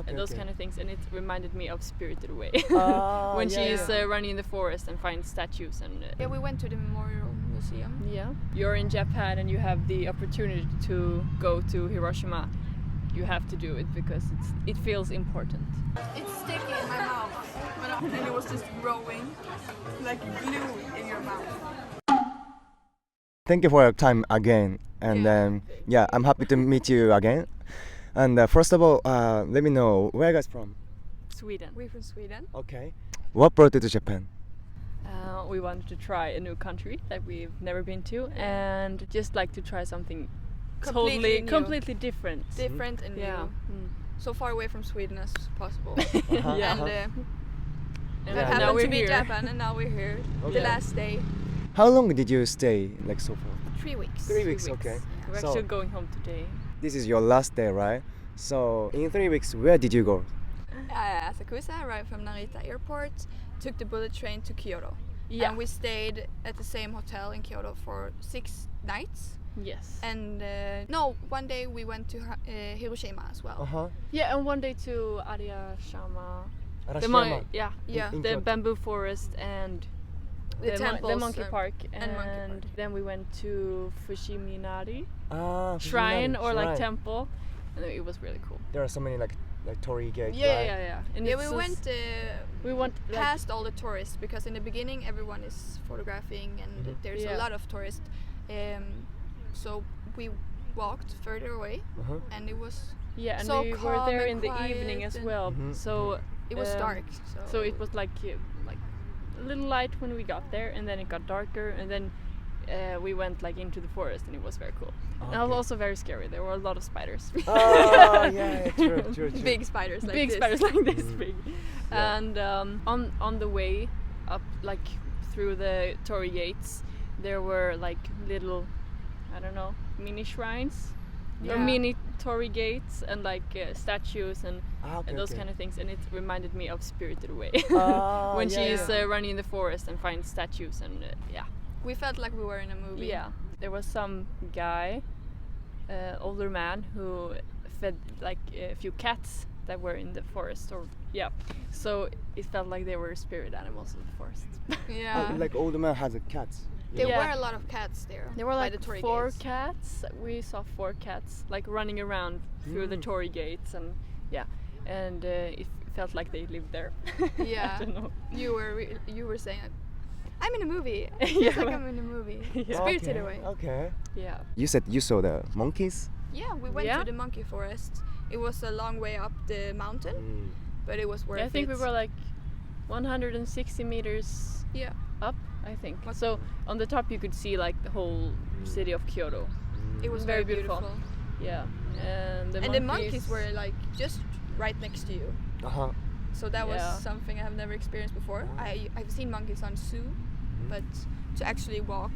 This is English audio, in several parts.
and those kind of things, and it reminded me of Spirited Away when yeah, she's running in the forest and finds statues and Yeah, we went to the Memorial Museum. yeah, you're in Japan and you have the opportunity to go to Hiroshima. You have to do it because it feels important. It's sticky in my mouth, and it was just growing like glue in your mouth. Thank you for your time again, and I'm happy to meet you again. And first of all, let me know where you guys from. Sweden. We're from Sweden. Okay. What brought you to Japan? We wanted to try a new country that we've never been to, and just like to try something completely different. Different and new. Yeah. So far away from Sweden as possible. Yeah. And that happened to be Japan, and now we're here. Okay. The last day. How long did you stay, like so far? 3 weeks. 3 weeks, okay. We're So- actually going home today. This is your last day, right? So in 3 weeks, where did you go? Asakusa arrived from Narita Airport, took the bullet train to Kyoto. Yeah. And we stayed at the same hotel in Kyoto for 6 nights. Yes. And one day we went to Hiroshima as well. Yeah, and one day to Arashiyama. Arashiyama. Yeah. In The Kyoto. bamboo forest and The the temples monkey park, and monkey park. then we went to Fushiminari Ah, shrine or like shrine. temple, and it was really cool. There are so many like torii gates. Yeah, right? yeah. And Yeah, it's we just- went we went like, past all the tourists because in the beginning everyone is photographing and there's Yeah. a lot of tourists. So we walked further away and it was yeah, and so we were calm there and in the quiet evening as and well. So dark. So it was like a little light when we got there, and then it got darker, and then we went like into the forest, and it was very cool. And it was Okay. also very scary. There were a lot of spiders. Oh, yeah, true. big spiders like Big this. spiders like this big. Yeah. And on the way up, like through the torii gates, there were like little, I don't know, mini shrines or Yeah. mini torii gates and like statues and those okay. kind of things, and it reminded me of Spirited Away Ah, when yeah, she's yeah. running in the forest and finds statues and yeah. We felt like we were in a movie. Yeah, there was some guy, older man, who fed like a few cats that were in the forest, or so it felt like they were spirit animals of the forest. Yeah. Oh, like older man has a cat. There Yeah. were a lot of cats there. There were by like the torii 4 gates. cats. We saw 4 cats like running around through the torii gates, and and it felt like they lived there. Yeah. I don't know. You were saying I'm in a movie. It Yeah. feels like I'm in a movie. Yeah. Spirited Away. Okay. Yeah. You said you saw the monkeys? Yeah, we went Yeah. to the monkey forest. It was a long way up the mountain, but it was worth it. I think we were like 160 meters Yeah. up, I think. So on the top you could see like the whole city of Kyoto. It was Very very beautiful. beautiful. Yeah. And The monkeys were like just right next to you. So that was Yeah. something I have never experienced before. I've seen monkeys on zoo, but to actually walk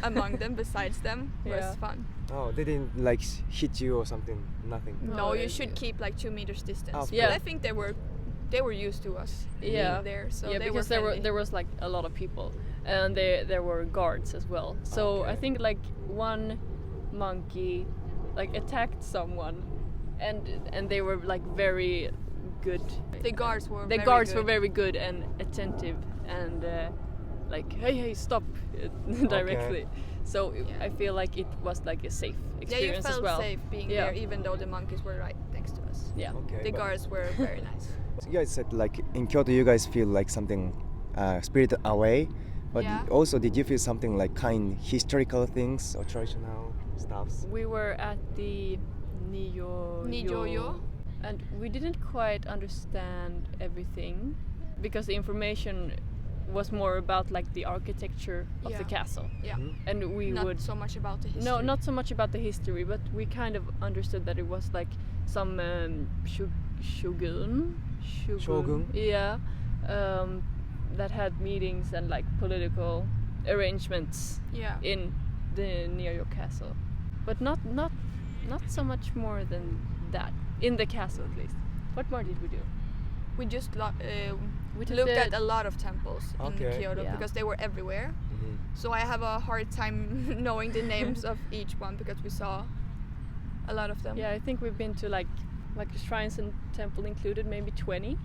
among them besides them was Yeah. fun. Oh, they didn't like hit you or something? Nothing? No, you they- should keep like 2 meters distance. Oh, Yeah. But I think they were used to us Yeah. being there, so yeah, they because were friendly. there was like a lot of people, and there were guards as well. So I Okay. think like one monkey like attacked someone, and they were like very good. The guards were The very guards good. were very good and attentive, and like hey stop directly. So I feel like it was like a safe Yeah, you experience felt as well. safe being Yeah. there, even though the monkeys were right next to us. Yeah. Okay. The but- guards were very nice. So you guys said like in Kyoto you guys feel like something spirited away, but Yeah. also did you feel something like kind historical things or traditional stuffs? We were at the Nijoyo. and we didn't quite understand everything because the information was more about like the architecture of the Yeah. castle, Yeah. and we Not would so much about the history. no, not so much about the history, but we kind of understood that it was like some shogun, yeah, that had meetings and like political arrangements Yeah. in the Nijoyo castle, but not so much more than that in the castle at least. What more did we do? We just We took looked the- at a lot of temples in Okay. Kyoto Yeah. because they were everywhere. So I have a hard time knowing the names of each one because we saw a lot of them. Yeah, I think we've been to like like the shrines and temple included, maybe 20.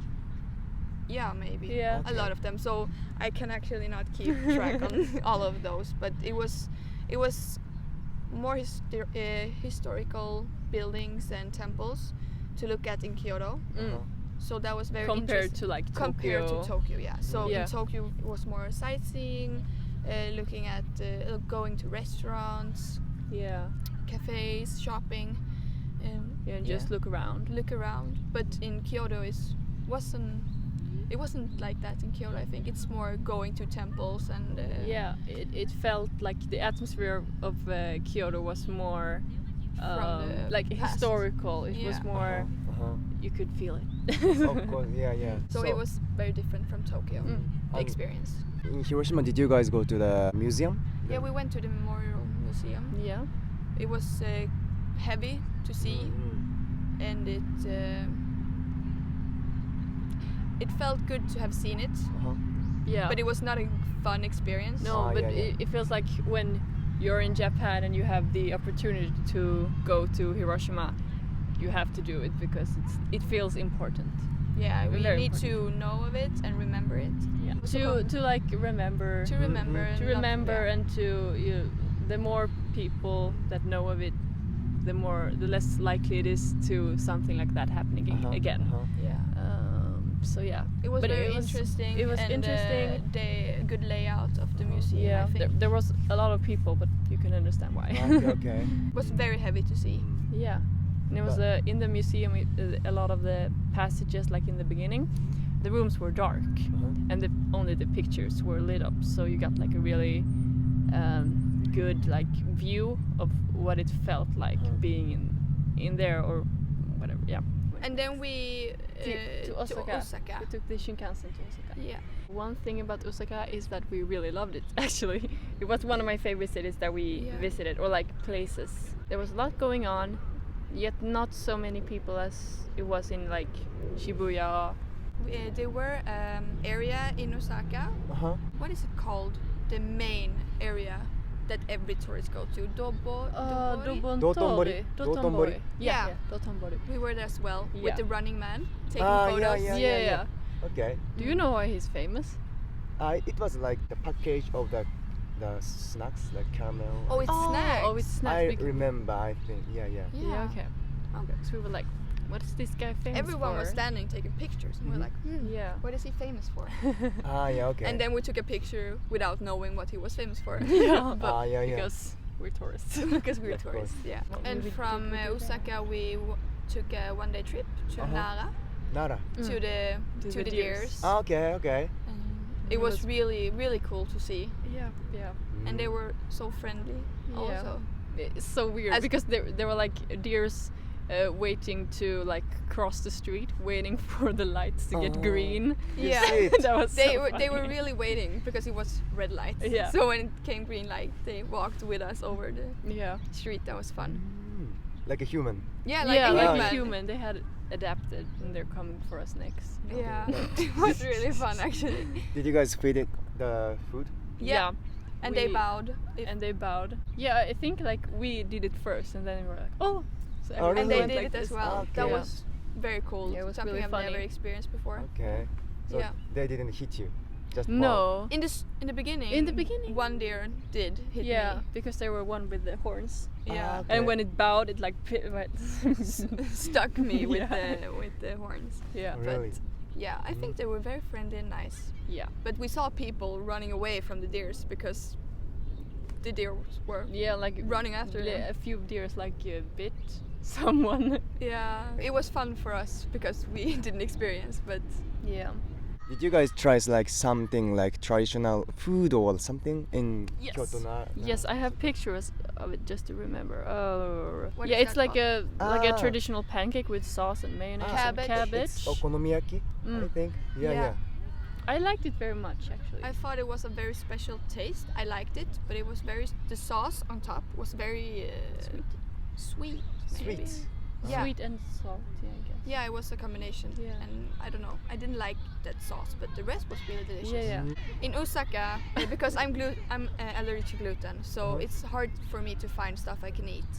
Yeah, maybe. Yeah. A lot of them. So I can actually not keep track on all of those, but it was more historical buildings and temples to look at in Kyoto. So that was very compared to like compared Tokyo. to Tokyo, yeah. So Yeah. in Tokyo it was more sightseeing, looking at going to restaurants, Yeah. cafes, shopping, Yeah, and just look around. look around. But in Kyoto it wasn't like that in Kyoto. I think it's more going to temples and Yeah, it felt like the atmosphere of Kyoto was more From the like past. historical. It was Yeah. more, Uh-huh. you could feel it. Of course, yeah. so it was very different from Tokyo, the And experience. in Hiroshima, did you guys go to the museum? Yeah, we went to the Memorial Museum. Yeah. It was heavy to see, and it felt good to have seen it, Yeah. but it was not a fun experience. No, but yeah. it feels like when you're in Japan and you have the opportunity to go to Hiroshima, you have to do it because it feels important. Yeah, we Very need to know of it and remember it. Yeah. What's it called? To like remember. To remember. To and remember not, and to the more people that know of it, the less likely it is to something like that happening again. yeah. So yeah, It was But it very was- interesting. it was and, interesting. The good layout of the museum. yeah. I think There was a lot of people, but you can understand why. Okay. it was very heavy to see. Yeah, and it was in the museum. A lot of the passages, like in the beginning, the rooms were dark, and only the pictures were lit up. So you got like a really good like view of what it felt like being in there or whatever. Yeah. And then we To Osaka. We took the Shinkansen to Osaka. Yeah. One thing about Osaka is that we really loved it. Actually, it was one of my favorite cities that we visited, or like places. There was a lot going on, yet not so many people as it was in like Shibuya. There were area in Osaka. What is it called? The main area that every tourist go to. Dotonbori. Dotonbori. Yeah. Yeah, Dotonbori. We were there as well with Yeah. the running man taking Ah, photos. yeah. Okay. Do you know why he's famous? It was like the package of the snacks, like caramel. Oh, it's snacks. Oh, it's snacks. I remember. I think. Yeah. Yeah, okay. So we were like, what is this guy famous Everyone for? was standing taking pictures, and we were like, Yeah. what is he famous for? Yeah. Okay. And then we took a picture without knowing what he was famous for. Yeah, but yeah. because we're tourists. Because we're Of tourists, course. yeah. What And did we from do there? Osaka, we took a one-day trip to Nara, Nara. to the deers. Okay. And it It was was- really, really cool to see. Yeah. And they were so friendly also. It's so weird As- because they were like deers waiting to like cross the street, waiting for the lights to get green. Yeah. Sweet. That was They so were funny. really waiting because it was red light. Yeah. So when it came green light, they walked with us over the Yeah. street. That was fun. Like a human. Yeah, like yeah, a like human. a human. They had adapted and they're coming for us next. Yeah, it was really fun actually. Did you guys feed it the food? Yeah. And they we- bowed. And they bowed. Yeah, I think like we did it first, and then we were like, oh. So Oh, everyone And they went did like it as this. well. Okay. That Yeah. was very cool. Yeah, it was Something really I've never funny. experienced before. Okay. So Yeah. they didn't hit you. Just bow. No. In the beginning. In the beginning. One deer did hit Yeah, me. because they were one with the horns. Yeah. Okay. And when it bowed, it like Stuck me with Yeah. the horns. Yeah. Really? Yeah, I think they were very friendly and nice. Yeah. But we saw people running away from the deers because the deer were. Yeah, like Running after them. a few deers like bit someone. Yeah, it was fun for us because we didn't experience, but Yeah. Did you guys try like something like traditional food or something in Yes. Kyoto? Yes, I have pictures of it just to remember. Oh. What Yeah, is it's that like a Ah. traditional pancake with sauce and mayonnaise Cabbage. and cabbage. It's okonomiyaki, I Mm. think. Yeah. I liked it very much actually. I thought it was a very special taste. I liked it, but it was the sauce on top was very sweet. Maybe. Sweet. Yeah. Sweet and salty, I guess. Yeah, it was a combination. Yeah. And I don't know, I didn't like that sauce, but the rest was really delicious. Yeah. In Osaka, because I'm allergic to gluten, so Uh-huh. it's hard for me to find stuff I can eat.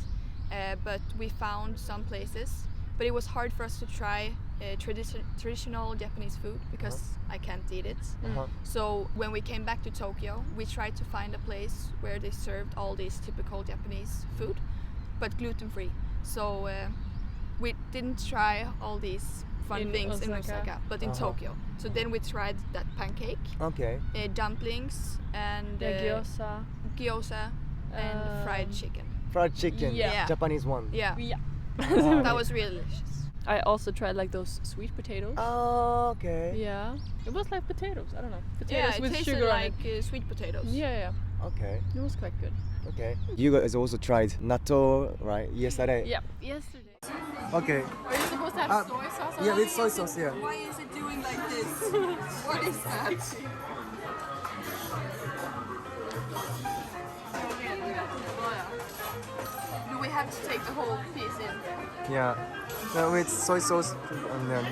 But we found some places but it was hard for us to try traditional Japanese food because I can't eat it. So when we came back to Tokyo, we tried to find a place where they served all these typical Japanese food, but gluten-free. So we didn't try all these fun things in Osaka, but in Tokyo. So then we tried that pancake, dumplings, and gyoza and fried chicken. Fried chicken, Yeah. Japanese one. Yeah, Yeah. that was really delicious. I also tried like those sweet potatoes. Oh, okay. Yeah. It was like potatoes. I don't know. Yeah, Potatoes it with tasted sugar like on it. sweet potatoes. Yeah. Okay. It was quite good. Okay. You guys also tried natto, right? Yesterday. Yeah. Yesterday. Okay. Are you supposed to have soy sauce on Yeah, it? with soy sauce. Yeah. Why is it doing like this? What is that? Do we have to take the whole piece in? Yeah. No, with soy sauce and then.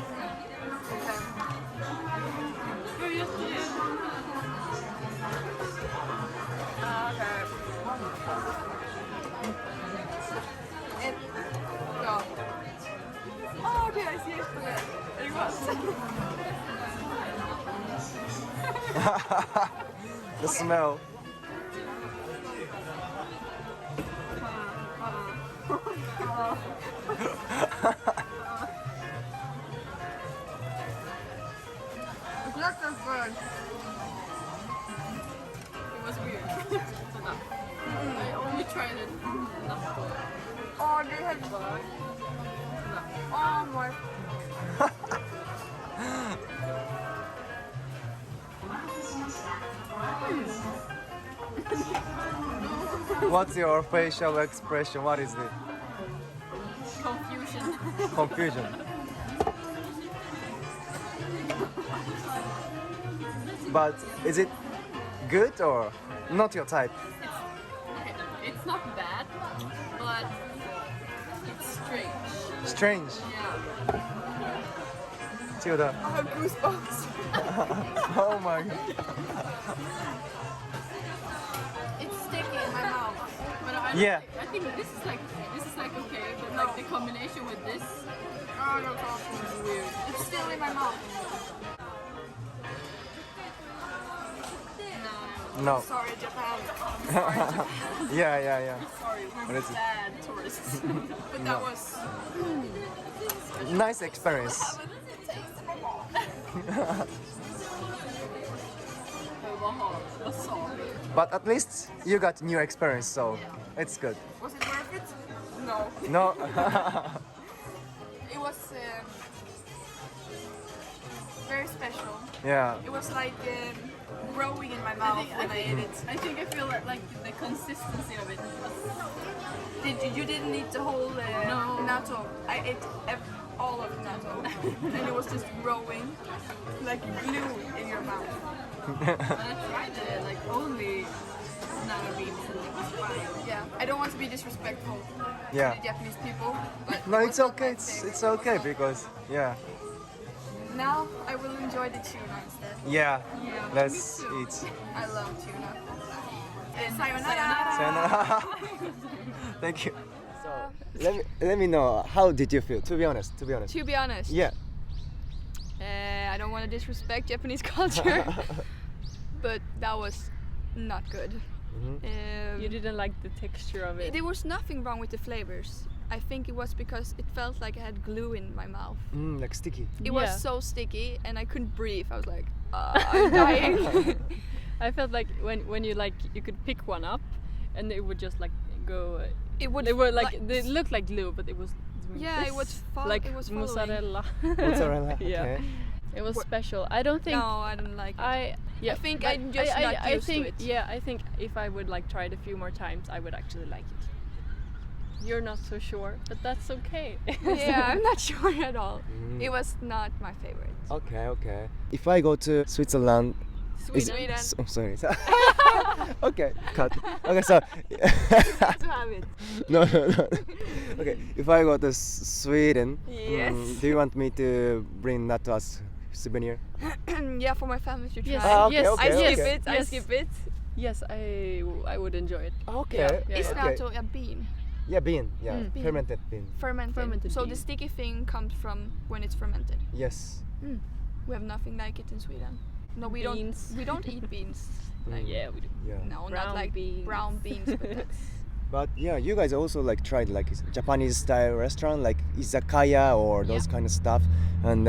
Okay, I see it. It was. The smell. That's so good. It was weird. I only tried it. Oh, they had. Oh my. What's your facial expression? What is it? Confusion. Confusion. But is it good or not your type? Okay, it's not bad, but it's strange. Strange. Yeah. Tilda. I have goosebumps. Oh my god. It's sticky in my mouth. But I think this is like okay, but like the combination with this Oh no, it's is weird. It's still in my mouth. No. Sorry, Japan. Yeah. Sorry, What we're is it? bad tourists. But that was. Nice experience. But at least you got new experience, so it's good. Was it worth it? No. No. It was very special. Yeah. It was like growing in my mouth when I ate it. I think I feel like the consistency of it was. You didn't eat the whole natto. I ate all of the natto, and it was just growing like glue in your mouth. But I tried it like only nano beans and it was fine. Yeah, I don't want to be disrespectful Yeah. to the Japanese people, but No, it it's was not okay. my It's favorite. okay because yeah. Now I will enjoy the tuna instead. Yeah. Yeah, Let's me too. eat. I love tuna. Sayonara. Sayonara. Thank you. So let me know, how did you feel? To be honest. To be honest, Yeah. I don't want to disrespect Japanese culture, but that was not good. You didn't like the texture of it. There was nothing wrong with the flavors. I think it was because it felt like I had glue in my mouth. Like sticky. It Yeah. was so sticky and I couldn't breathe. I was like, I'm dying. I felt like when you like you could pick one up and it would just like go. It would. They were like they looked like glue, but it was. Yeah, it was like it was following. mozzarella. Mozzarella. Yeah, Okay. it was special. I don't think. No, I don't like it. I think but I'm just not used to think, it. Yeah, I think if I would like try it a few more times, I would actually like it. You're not so sure, but that's okay. Yeah, I'm not sure at all. It was not my favorite. Okay. If I go to Switzerland, Sweden. Oh, sorry. Okay, cut. Okay, so To have it. no. Okay, if I go to Sweden, Yes. do you want me to bring that to us souvenir? Yeah, for my family to try. Yes, Ah, okay, yes, okay, I skip okay. it. I Yes. skip it. Yes, I would enjoy it. Okay. Yeah. It's okay. not a bean. Yeah, bean. Yeah, Bean. fermented bean. Fermented. So bean. the sticky thing comes from when it's fermented. Yes. We have nothing like it in Sweden. No, we Beans. We don't eat beans. Like, Yeah, we do. Yeah. No, Brown not like beans. brown beans, but that's But yeah, you guys also like tried like Japanese style restaurant like izakaya or those kind of stuff. And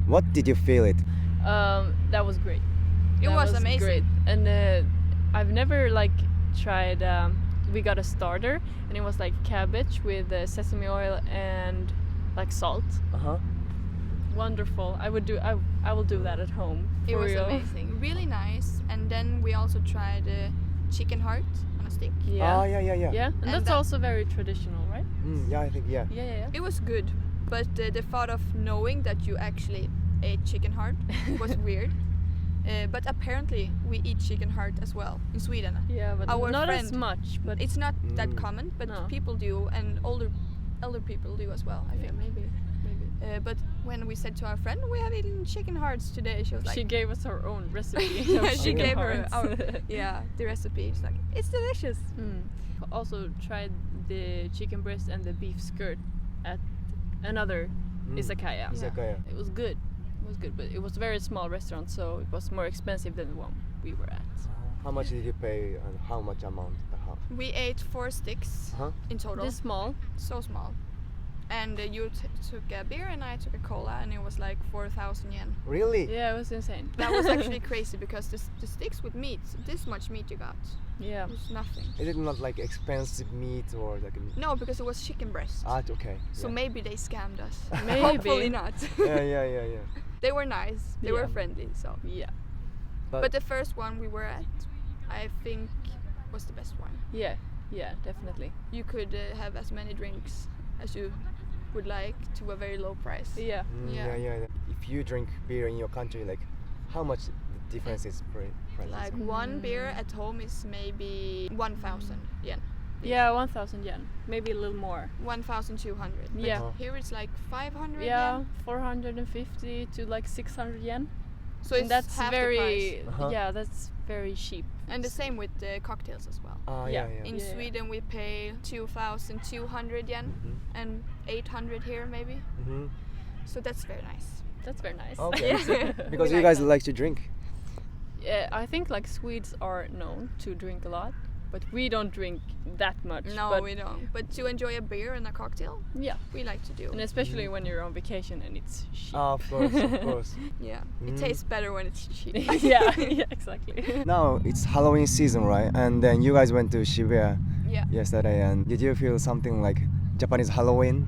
what did you feel it? That was great. It That was amazing. Great. And I've never like tried. We got a starter, and it was like cabbage with sesame oil and like salt. Wonderful. I will do that at home. It for was real. amazing, really nice. And then we also tried chicken heart on a stick. Yeah. Oh yeah. Yeah, and And that's that- also very traditional, right? Yeah, I think yeah. Yeah. It was good, but the thought of knowing that you actually ate chicken heart was weird. But apparently we eat chicken heart as well in Sweden. Yeah, but Our not as friend- much. But It's not that common, but No. people do, and elder people do as well, I yeah, think. maybe. But when we said to our friend, we have eaten chicken hearts today, she was like, She gave us her own recipe. Yeah, of she chicken gave her hearts. yeah, the recipe. She's like, it's delicious. Also tried the chicken breast and the beef skirt at another izakaya. Izakaya. It was good. It was good, but it was a very small restaurant, so it was more expensive than the one we were at. How much did you pay and how much amount? We ate 4 sticks in total. This small. So small. And you took a beer and I took a cola, and it was like 4,000 yen. Really? Yeah, it was insane. That was actually crazy because the sticks with meat, this much meat you got, Yeah. it was nothing. Is it not like expensive meat or like? No, because it was chicken breast. Okay. So yeah. maybe they scammed us. Maybe. Hopefully not. yeah. They were nice. They were Yeah. friendly. So. Yeah. But the first one we were at, I think, was the best one. Yeah. Yeah, definitely. You could have as many drinks as you would like to a very low price. Yeah. Yeah. If you drink beer in your country, like, how much the difference is prices? Like one beer at home is maybe 1,000 yen. Yeah, 1,000 yen. Maybe a little more. 1,200. But Yeah. here it's like 500 Yeah, yen. 450 to like 600 yen. So And it's that's half the very price. yeah, that's very cheap. And the same with the cocktails as well. Yeah. In Yeah. Sweden we pay 2,200 yen and 800 here maybe. So that's very nice. That's very nice. Okay. Because We you like guys that. like to drink. Yeah, I think like Swedes are known to drink a lot, but we don't drink that much. No, but we don't. But to enjoy a beer and a cocktail, yeah, we like to do. and especially when you're on vacation and it's cheap. Of course. Yeah, it tastes better when it's cheap. yeah, exactly. Now it's Halloween season, right? And then you guys went to Shibuya Yeah. yesterday, and did you feel something like Japanese Halloween?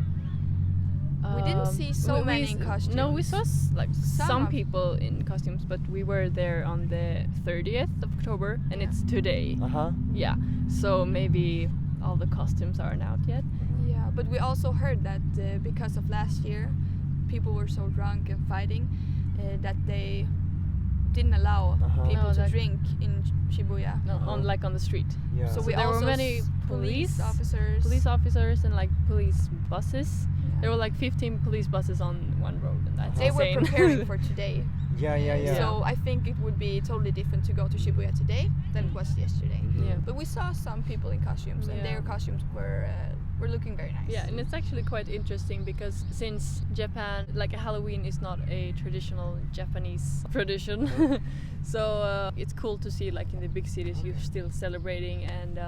We didn't see so many in costumes. No, we saw Some some of- people in costumes, but we were there on the 30th of October, and it's today. Yeah, so maybe all the costumes aren't out yet. Yeah, but we also heard that because of last year, people were so drunk and fighting that they didn't allow people No, to that- drink in Shibuya. No, on like on the street. Yeah. So we there were also many police officers. police officers and like police buses. There were like 15 police buses on one road, and that's They were insane. preparing for today. yeah. So I think it would be totally different to go to Shibuya today than it was yesterday. Yeah. But we saw some people in costumes, and their costumes were looking very nice. Yeah, and it's actually quite interesting because since Japan, like Halloween is not a traditional Japanese tradition, so it's cool to see like in the big cities you're still celebrating and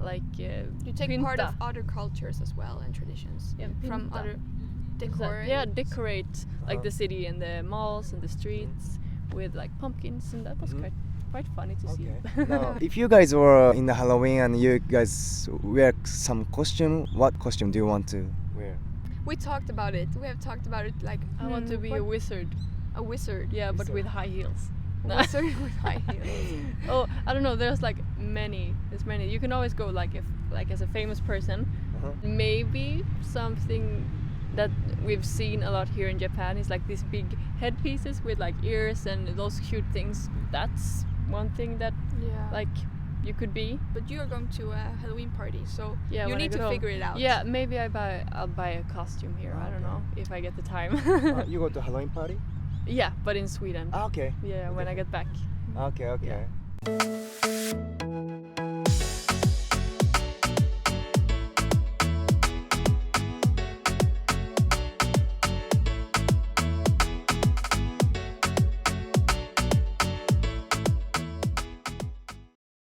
like You take part of pinta. other cultures as well and traditions Yeah, from pinta. other So, decor. yeah, decorate like the city and the malls and the streets with like pumpkins, and that was quite funny to see. Now, if you guys were in the Halloween and you guys wear some costume, what costume do you want to wear? We talked about it. We have talked about it like I want to be a wizard. a wizard. Yeah, but Wizard. with high heels. A wizard with high heels. Oh, I don't know. There's like many. There's many. You can always go like if like as a famous person. Maybe something that we've seen a lot here in Japan is like these big headpieces with like ears and those cute things. That's one thing that Yeah. like you could be. But you are going to a Halloween party, so Yeah, you when I need get to home. figure it out. Yeah, maybe I'll buy a costume here. I don't know if I get the time. You go to Halloween party? Yeah, but in Sweden. Okay. Yeah, when I get back. Okay.